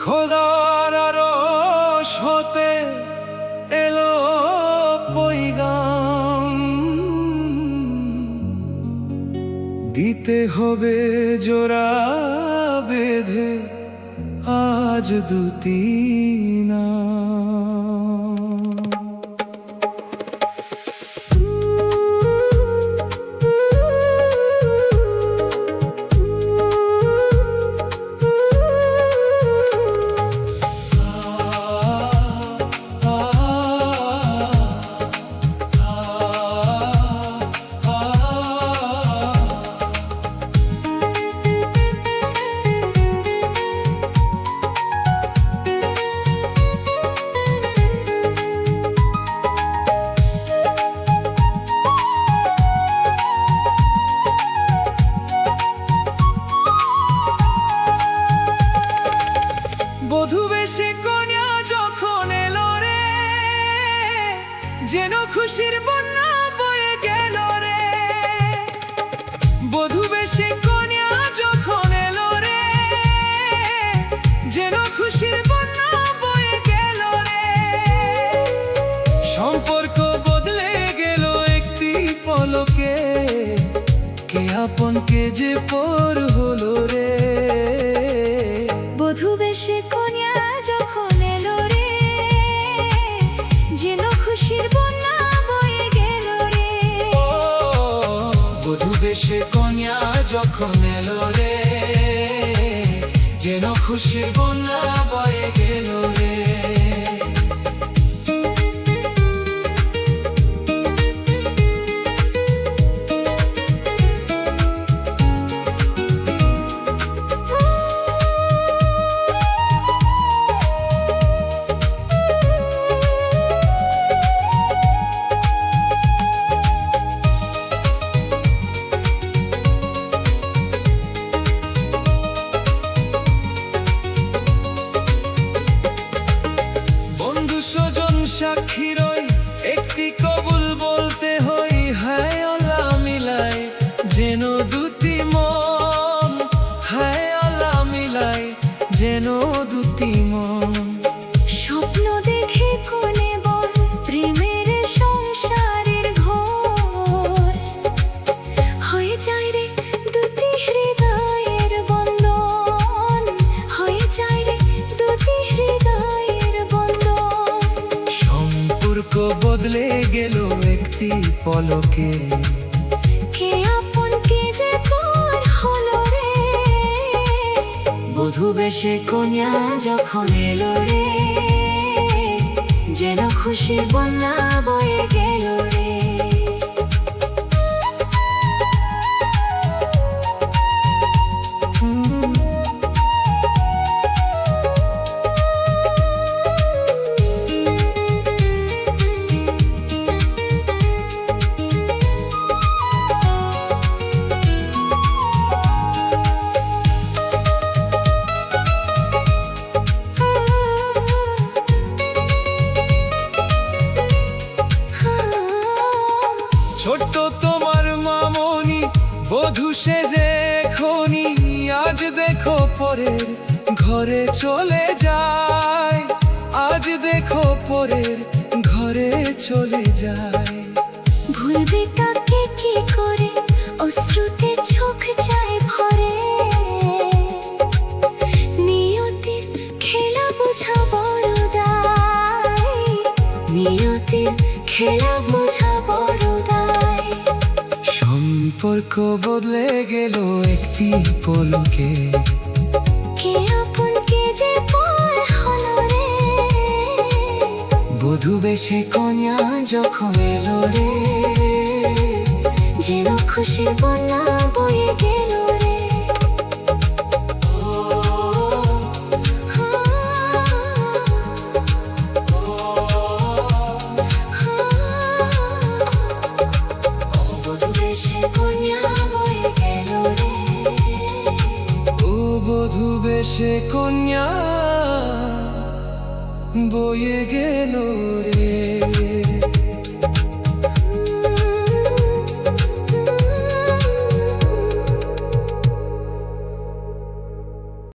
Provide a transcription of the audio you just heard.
খোদার আরশ হতে এলো পয়গাম, দিতে হবে জোড়া বেঁধে আজ দুটি নাম। বধূ বেশে কন্যা যখন এলো রে, যেন খুশির বন্যা বয়ে গেল রে। বধূ বেশে কন্যা যখন এলো রে, যেন খুশির বন্যা বয়ে গেল রে। সম্পর্ক বদলে গেল একটি পলকে, কে আপন কে যে পর হলো রে। বধূ বেশে কন্যা যখন এলো রে, যেন খুশির বন্যা বয়ে গেল রে। বধূ বেশে কন্যা যখন এলো রে, যেন খুশির বন্যা বয়ে গেল রে। সাক্ষী রই একটি কবুল বলতে হই, হায় আল্লাহ মিলাই যেন দুটি মন, হায় আল্লাহ মিলাই যেন দুটি মন। স্বপ্ন দেখে কোনে বল প্রেমের সংসারের ঘর, হয়ে যায় রে দুটি হৃদয়ের বন্ধন, হয়ে যায় রে দুটি হৃদয়ের বন্ধন। সম্পর্ক বদলে গেল একটি পলকে, কে আপন কে যে পর হলো রে। বধূ বেশে কন্যা যখন এলো রে, যেন খুশির বন্যা বয়ে গেল রে। ছোট্ট তোমার মামনি বধূ সেজে এখনি, আজ দেখো পরের ঘরে চলে যায়, আজ দেখো পরের ঘরে চলে যায়। ভুলবে তাকে কি করে অশ্রুতে চোখ যায় ভরে, নিয়তির খেলা বোঝা বড় দায়, নিয়তির খেলা বোঝা বড় দায়। সম্পর্ক বদলে গেল একটি পলকে, কে আপন কে যে পর হলো রে। বধূ বেশে কন্যা যখন এলো রে, যেন খুশির বন্যা বয়ে গেল রে। বেশে কন্যা বয়ে গেল রে ও বধূ বেশে কন্যা বয়ে গেল রে।